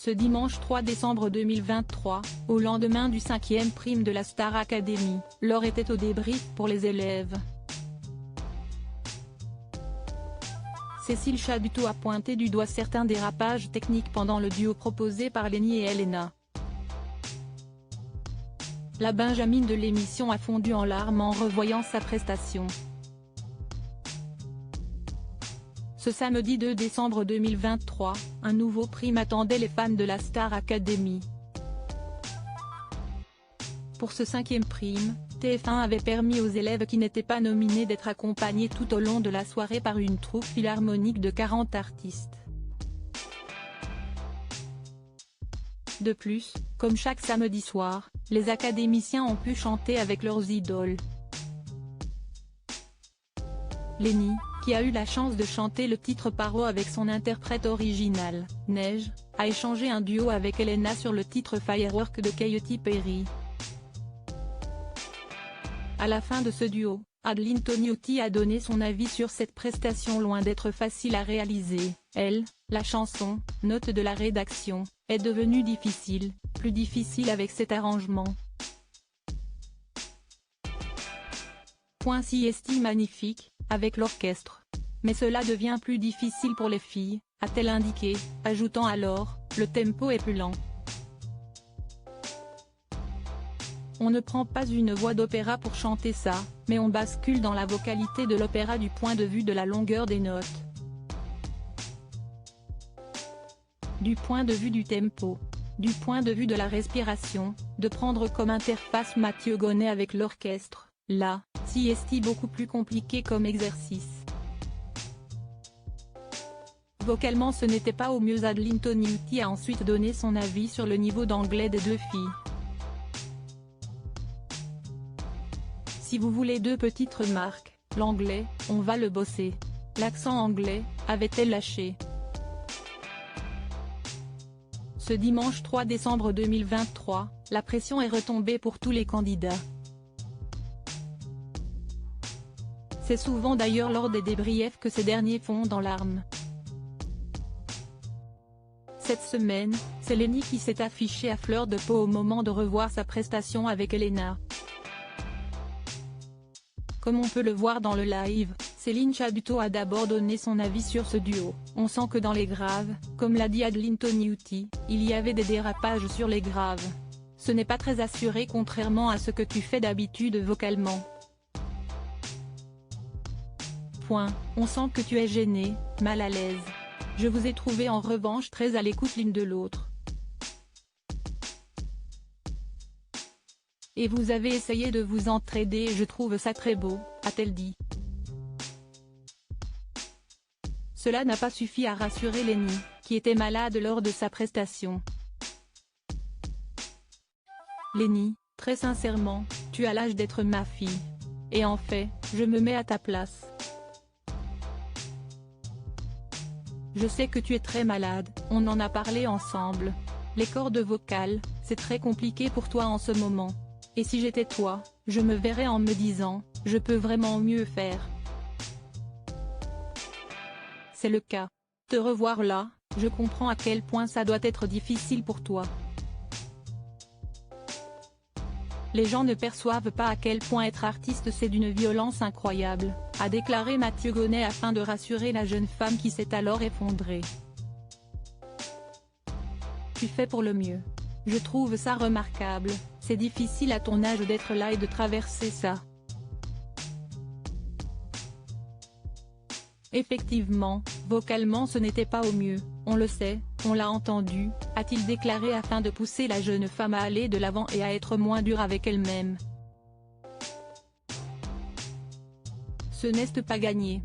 Ce dimanche 3 décembre 2023, au lendemain du 5e prime de la Star Academy, l'heure était au débrief pour les élèves. Cécile Chabuteau a pointé du doigt certains dérapages techniques pendant le duo proposé par Lenny et Elena. La Benjamine de l'émission a fondu en larmes en revoyant sa prestation. Ce samedi 2 décembre 2023, un nouveau prime attendait les fans de la Star Academy. Pour ce 5e prime, TF1 avait permis aux élèves qui n'étaient pas nominés d'être accompagnés tout au long de la soirée par une troupe philharmonique de 40 artistes. De plus, comme chaque samedi soir, les académiciens ont pu chanter avec leurs idoles. Lenny, qui a eu la chance de chanter le titre Paro avec son interprète original, Neige, a échangé un duo avec Elena sur le titre Firework de Katy Perry. À la fin de ce duo, Adeline Toniutti a donné son avis sur cette prestation loin d'être facile à réaliser. Elle, la chanson, note de la rédaction, est devenue difficile, plus difficile avec cet arrangement. Si est magnifique, avec l'orchestre. Mais cela devient plus difficile pour les filles, a-t-elle indiqué, ajoutant alors, le tempo est plus lent. On ne prend pas une voix d'opéra pour chanter ça, mais on bascule dans la vocalité de l'opéra du point de vue de la longueur des notes. Du point de vue du tempo. Du point de vue de la respiration, de prendre comme interface Mathieu Gonnet avec l'orchestre, là, si est beaucoup plus compliqué comme exercice. Vocalement ce n'était pas au mieux. Adeline Toniutti a ensuite donné son avis sur le niveau d'anglais des deux filles. Si vous voulez deux petites remarques, l'anglais, on va le bosser. L'accent anglais, avait-elle lâché. Ce dimanche 3 décembre 2023, la pression est retombée pour tous les candidats. C'est souvent d'ailleurs lors des débriefs que ces derniers fondent en larmes. Cette semaine, c'est Lenny qui s'est affiché à fleur de peau au moment de revoir sa prestation avec Elena. Comme on peut le voir dans le live, Céline Chabuteau a d'abord donné son avis sur ce duo. On sent que dans les graves, comme l'a dit Adeline Toniutti, il y avait des dérapages sur les graves. Ce n'est pas très assuré contrairement à ce que tu fais d'habitude vocalement. On sent que tu es gêné, mal à l'aise. Je vous ai trouvé en revanche très à l'écoute l'une de l'autre. Et vous avez essayé de vous entraider et je trouve ça très beau, a-t-elle dit. Cela n'a pas suffi à rassurer Lenny, qui était malade lors de sa prestation. Lenny, très sincèrement, tu as l'âge d'être ma fille. Et en fait, je me mets à ta place. Je sais que tu es très malade, on en a parlé ensemble. Les cordes vocales, c'est très compliqué pour toi en ce moment. Et si j'étais toi, je me verrais en me disant, je peux vraiment mieux faire. C'est le cas. Te revoir là, je comprends à quel point ça doit être difficile pour toi. Les gens ne perçoivent pas à quel point être artiste c'est d'une violence incroyable, a déclaré Mathieu Gonnet afin de rassurer la jeune femme qui s'est alors effondrée. Tu fais pour le mieux. Je trouve ça remarquable, c'est difficile à ton âge d'être là et de traverser ça. Effectivement, vocalement ce n'était pas au mieux, on le sait, on l'a entendu, a-t-il déclaré afin de pousser la jeune femme à aller de l'avant et à être moins dure avec elle-même. Ce n'est pas gagné.